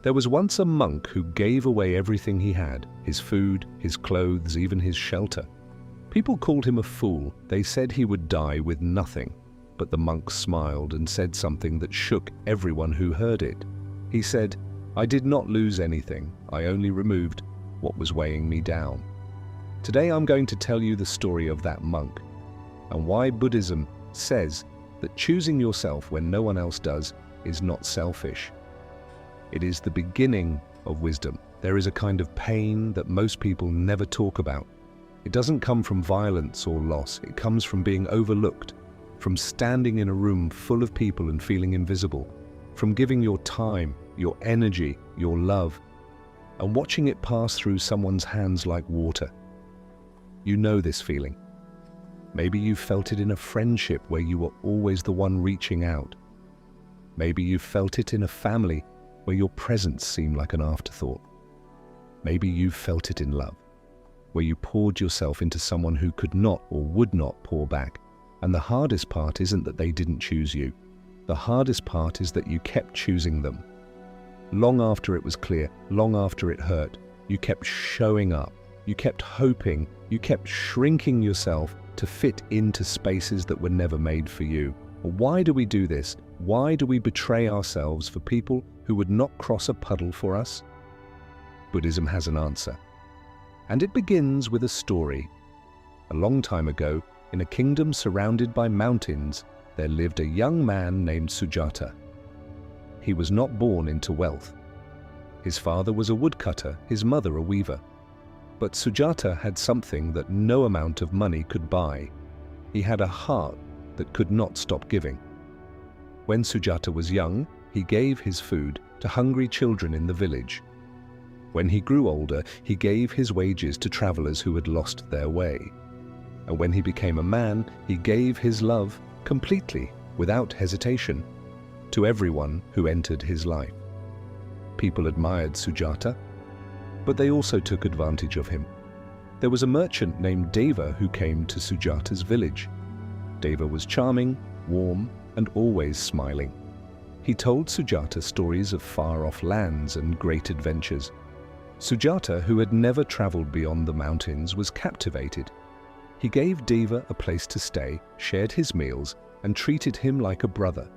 There was once a monk who gave away everything he had, his food, his clothes, even his shelter. People called him a fool. They said he would die with nothing. But the monk smiled and said something that shook everyone who heard it. He said, "I did not lose anything. I only removed what was weighing me down." Today I'm going to tell you the story of that monk and why Buddhism says that choosing yourself when no one else does is not selfish. It is the beginning of wisdom. There is a kind of pain that most people never talk about. It doesn't come from violence or loss. It comes from being overlooked, from standing in a room full of people and feeling invisible, from giving your time, your energy, your love, and watching it pass through someone's hands like water. You know this feeling. Maybe you felt it in a friendship where you were always the one reaching out. Maybe you felt it in a family where your presence seemed like an afterthought. Maybe you felt it in love, where you poured yourself into someone who could not or would not pour back. And the hardest part isn't that they didn't choose you. The hardest part is that you kept choosing them. Long after it was clear, long after it hurt, you kept showing up. You kept hoping, you kept shrinking yourself to fit into spaces that were never made for you. Why do we do this? Why do we betray ourselves for people who would not cross a puddle for us? Buddhism has an answer. And it begins with a story. A long time ago, in a kingdom surrounded by mountains, there lived a young man named Sujata. He was not born into wealth. His father was a woodcutter, his mother a weaver. But Sujata had something that no amount of money could buy. He had a heart that could not stop giving. When Sujata was young, he gave his food to hungry children in the village. When he grew older, he gave his wages to travelers who had lost their way. And when he became a man, he gave his love completely, without hesitation, to everyone who entered his life. People admired Sujata, but they also took advantage of him. There was a merchant named Deva who came to Sujata's village. Deva was charming, warm, and always smiling. He told Sujata stories of far-off lands and great adventures. Sujata, who had never traveled beyond the mountains, was captivated. He gave Deva a place to stay, shared his meals, and treated him like a brother.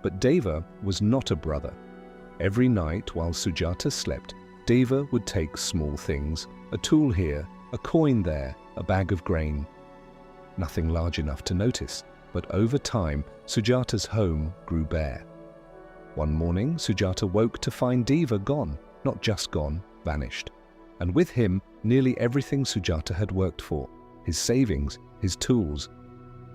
But Deva was not a brother. Every night while Sujata slept, Deva would take small things, a tool here, a coin there, a bag of grain. Nothing large enough to notice, but over time, Sujata's home grew bare. One morning, Sujata woke to find Deva gone, not just gone, vanished. And with him, nearly everything Sujata had worked for, his savings, his tools,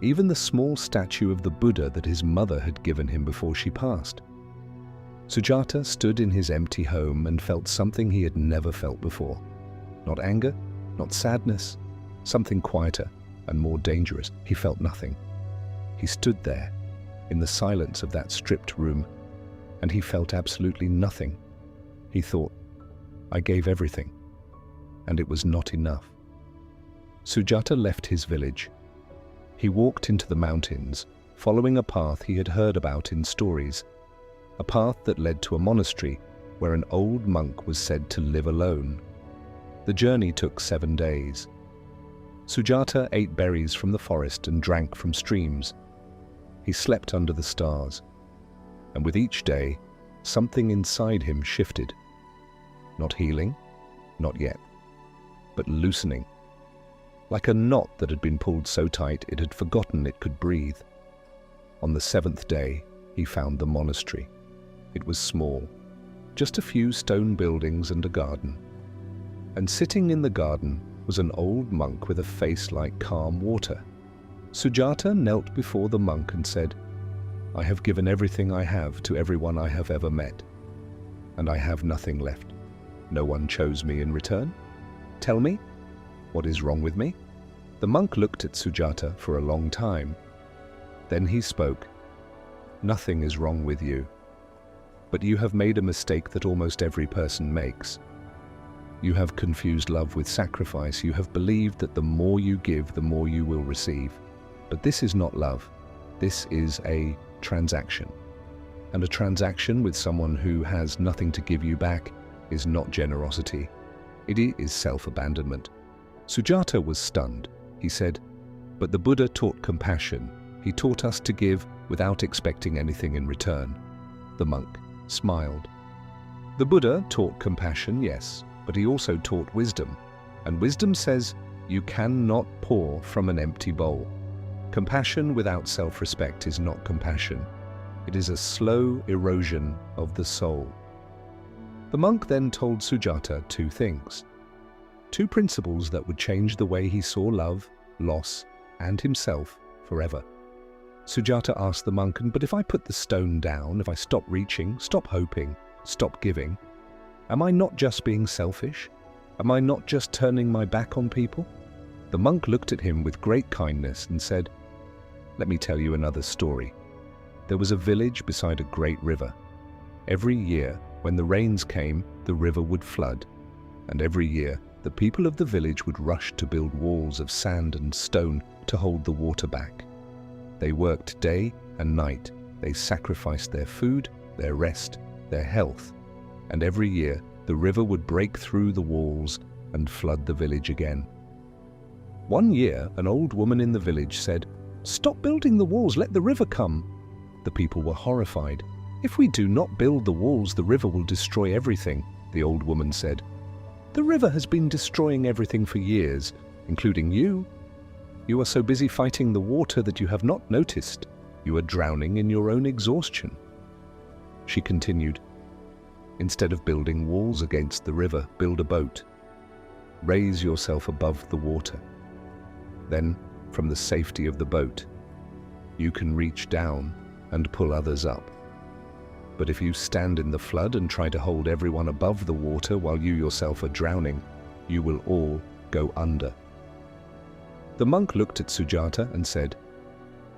even the small statue of the Buddha that his mother had given him before she passed. Sujata stood in his empty home and felt something he had never felt before. Not anger, not sadness, something quieter and more dangerous. He felt nothing. He stood there, in the silence of that stripped room, and he felt absolutely nothing. He thought, I gave everything, and it was not enough. Sujata left his village. He walked into the mountains, following a path he had heard about in stories, a path that led to a monastery where an old monk was said to live alone. The journey took 7 days. Sujata ate berries from the forest and drank from streams. He slept under the stars, and with each day, something inside him shifted. Not healing, not yet, but loosening. Like a knot that had been pulled so tight it had forgotten it could breathe. On the 7th day, he found the monastery. It was small, just a few stone buildings and a garden. And sitting in the garden was an old monk with a face like calm water. Sujata knelt before the monk and said, I have given everything I have to everyone I have ever met, and I have nothing left. No one chose me in return. Tell me, what is wrong with me? The monk looked at Sujata for a long time. Then he spoke, Nothing is wrong with you. But you have made a mistake that almost every person makes. You have confused love with sacrifice. You have believed that the more you give, the more you will receive. But this is not love. This is a transaction. And a transaction with someone who has nothing to give you back is not generosity. It is self-abandonment. Sujata was stunned. He said, "But the Buddha taught compassion. He taught us to give without expecting anything in return." The monk smiled. The Buddha taught compassion, yes, but he also taught wisdom. And wisdom says you cannot pour from an empty bowl. Compassion without self-respect is not compassion. It is a slow erosion of the soul. The monk then told Sujata two things. Two principles that would change the way he saw love, loss, and himself forever. Sujata asked the monk, "But if I put the stone down, if I stop reaching, stop hoping, stop giving, am I not just being selfish? Am I not just turning my back on people?" The monk looked at him with great kindness and said, "Let me tell you another story. There was a village beside a great river. Every year, when the rains came, the river would flood. And every year, the people of the village would rush to build walls of sand and stone to hold the water back. They worked day and night. They sacrificed their food, their rest, their health. And every year, the river would break through the walls and flood the village again. One year, an old woman in the village said, "Stop building the walls, let the river come." The people were horrified. "If we do not build the walls, the river will destroy everything," the old woman said. "The river has been destroying everything for years, including you. You are so busy fighting the water that you have not noticed. You are drowning in your own exhaustion." She continued, "Instead of building walls against the river, build a boat. Raise yourself above the water. Then, from the safety of the boat, you can reach down and pull others up. But if you stand in the flood and try to hold everyone above the water while you yourself are drowning, you will all go under." The monk looked at Sujata and said,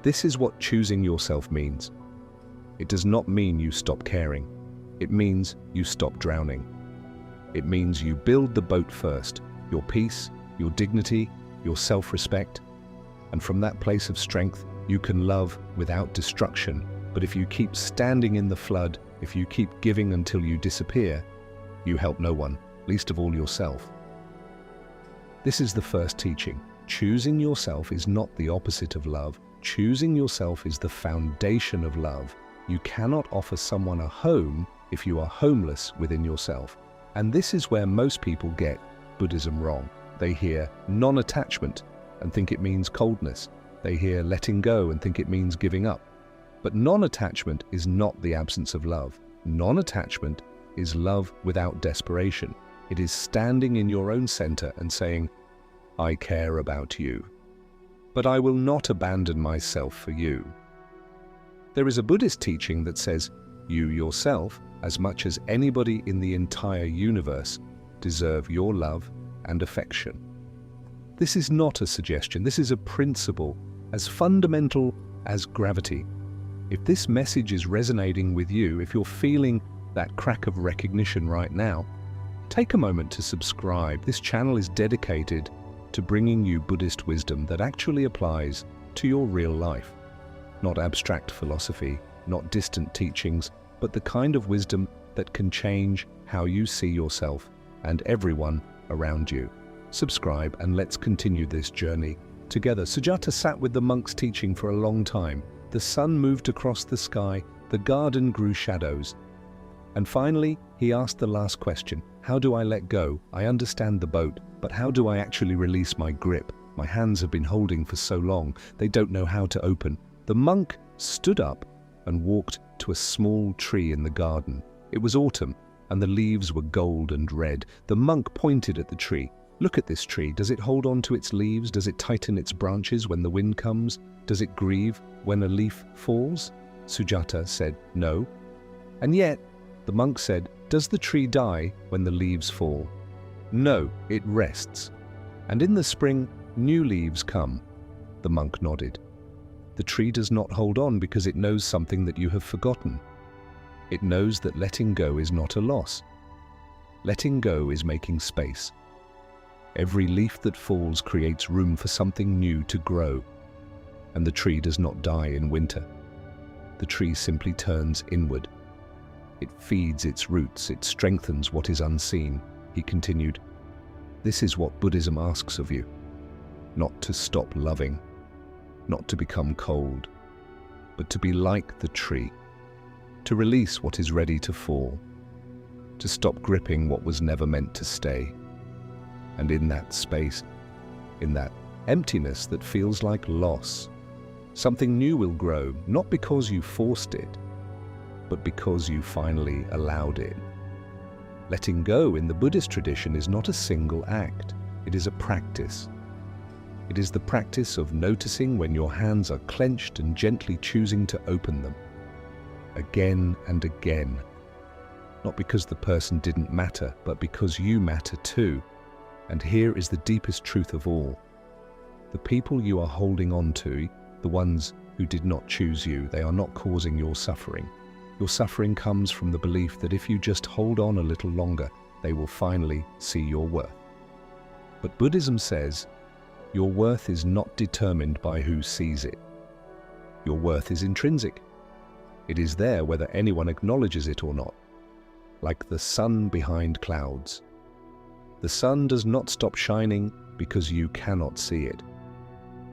"This is what choosing yourself means. It does not mean you stop caring. It means you stop drowning. It means you build the boat first, your peace, your dignity, your self-respect, and from that place of strength, you can love without destruction. But if you keep standing in the flood, if you keep giving until you disappear, you help no one, least of all yourself." This is the first teaching. Choosing yourself is not the opposite of love. Choosing yourself is the foundation of love. You cannot offer someone a home if you are homeless within yourself. And this is where most people get Buddhism wrong. They hear non-attachment and think it means coldness. They hear letting go and think it means giving up. But non-attachment is not the absence of love. Non-attachment is love without desperation. It is standing in your own center and saying, "I care about you, but I will not abandon myself for you." There is a Buddhist teaching that says, you yourself, as much as anybody in the entire universe, deserve your love and affection. This is not a suggestion, this is a principle as fundamental as gravity. If this message is resonating with you, if you're feeling that crack of recognition right now, take a moment to subscribe. This channel is dedicated to bringing you Buddhist wisdom that actually applies to your real life. Not abstract philosophy, not distant teachings, but the kind of wisdom that can change how you see yourself and everyone around you. Subscribe and let's continue this journey together. Sujata sat with the monk's teaching for a long time. The sun moved across the sky, the garden grew shadows. And finally, he asked the last question. How do I let go? I understand the boat, but how do I actually release my grip? My hands have been holding for so long, they don't know how to open. The monk stood up and walked to a small tree in the garden. It was autumn, and the leaves were gold and red. The monk pointed at the tree. Look at this tree. Does it hold on to its leaves? Does it tighten its branches when the wind comes? Does it grieve when a leaf falls? Sujata said, no. And yet, the monk said, does the tree die when the leaves fall? No, it rests. And in the spring, new leaves come. The monk nodded. The tree does not hold on because it knows something that you have forgotten. It knows that letting go is not a loss. Letting go is making space. Every leaf that falls creates room for something new to grow, and the tree does not die in winter. the tree simply turns inward. It feeds its roots, it strengthens what is unseen. He continued, "This is what Buddhism asks of you. Not to stop loving, not to become cold, but to be like the tree, to release what is ready to fall, to stop gripping what was never meant to stay. And in that space, in that emptiness that feels like loss, something new will grow, not because you forced it, but because you finally allowed it." Letting go in the Buddhist tradition is not a single act, it is a practice. It is the practice of noticing when your hands are clenched and gently choosing to open them. Again and again. Not because the person didn't matter, but because you matter too. And here is the deepest truth of all. The people you are holding on to, the ones who did not choose you, they are not causing your suffering. Your suffering comes from the belief that if you just hold on a little longer, they will finally see your worth. But Buddhism says, your worth is not determined by who sees it. Your worth is intrinsic. It is there whether anyone acknowledges it or not. Like the sun behind clouds. The sun does not stop shining because you cannot see it.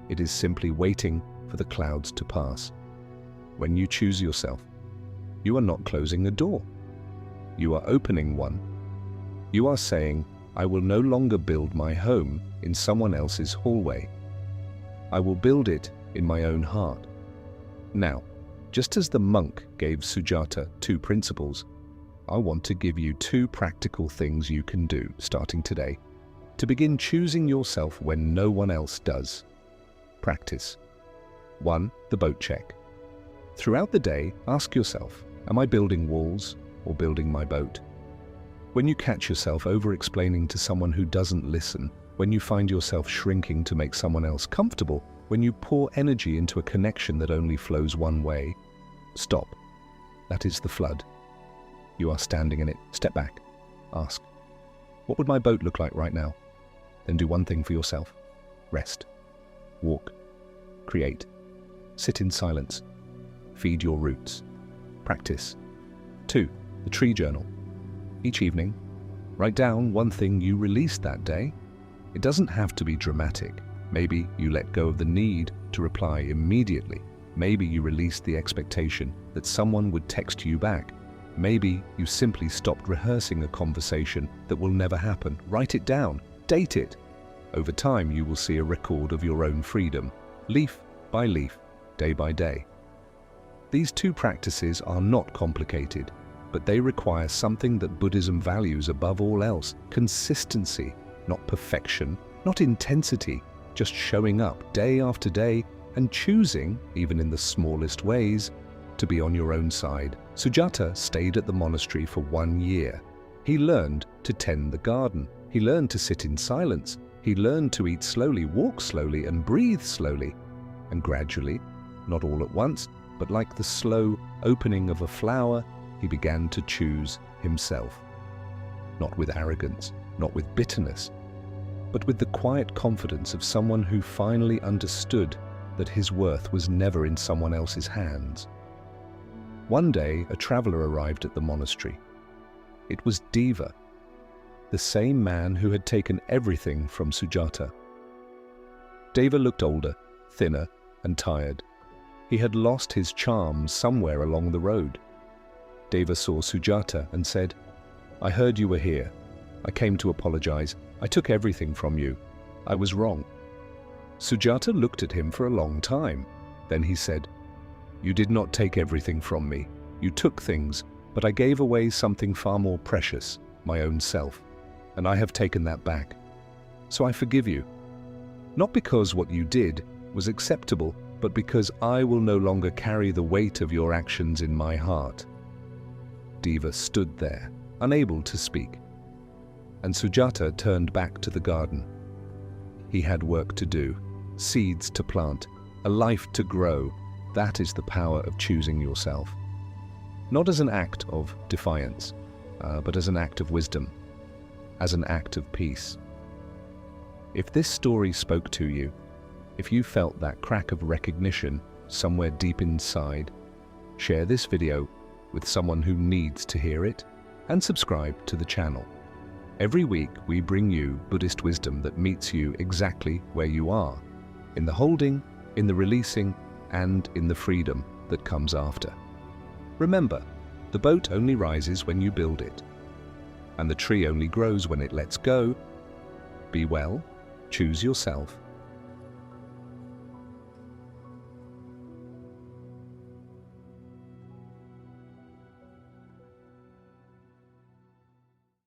It is simply waiting for the clouds to pass. When you choose yourself, you are not closing a door. You are opening one. You are saying, I will no longer build my home in someone else's hallway. I will build it in my own heart. Now, just as the monk gave Sujata 2 principles, I want to give you 2 practical things you can do, starting today, to begin choosing yourself when no one else does. Practice. 1. The boat check. Throughout the day, ask yourself, am I building walls or building my boat? When you catch yourself over-explaining to someone who doesn't listen, when you find yourself shrinking to make someone else comfortable, when you pour energy into a connection that only flows one way, stop. That is the flood. You are standing in it. Step back. Ask, what would my boat look like right now? Then do one thing for yourself. Rest. Walk. Create. Sit in silence. Feed your roots. Practice. 2. The tree journal. Each evening, write down one thing you released that day. It doesn't have to be dramatic. Maybe you let go of the need to reply immediately. Maybe you released the expectation that someone would text you back. Maybe you simply stopped rehearsing a conversation that will never happen. Write it down. Date it. Over time, you will see a record of your own freedom, leaf by leaf, day by day. These 2 practices are not complicated, but they require something that Buddhism values above all else: consistency, not perfection, not intensity, just showing up day after day and choosing, even in the smallest ways, to be on your own side. Sujata stayed at the monastery for 1 year. He learned to tend the garden. He learned to sit in silence. He learned to eat slowly, walk slowly, and breathe slowly. And gradually, not all at once, but like the slow opening of a flower, he began to choose himself. Not with arrogance, not with bitterness, but with the quiet confidence of someone who finally understood that his worth was never in someone else's hands. One day, a traveler arrived at the monastery. It was Deva, the same man who had taken everything from Sujata. Deva looked older, thinner, and tired. He had lost his charm somewhere along the road. Deva saw Sujata and said, I heard you were here. I came to apologize. I took everything from you. I was wrong. Sujata looked at him for a long time. Then he said, You did not take everything from me. You took things, but I gave away something far more precious, my own self, and I have taken that back. So I forgive you. Not because what you did was acceptable, but because I will no longer carry the weight of your actions in my heart. Deva stood there, unable to speak, and Sujata turned back to the garden. He had work to do, seeds to plant, a life to grow. That is the power of choosing yourself. Not as an act of defiance, but as an act of wisdom, as an act of peace. If this story spoke to you, if you felt that crack of recognition somewhere deep inside, share this video with someone who needs to hear it, and subscribe to the channel. Every week we bring you Buddhist wisdom that meets you exactly where you are, in the holding, in the releasing, and in the freedom that comes after. Remember, the boat only rises when you build it, and the tree only grows when it lets go. Be well, choose yourself,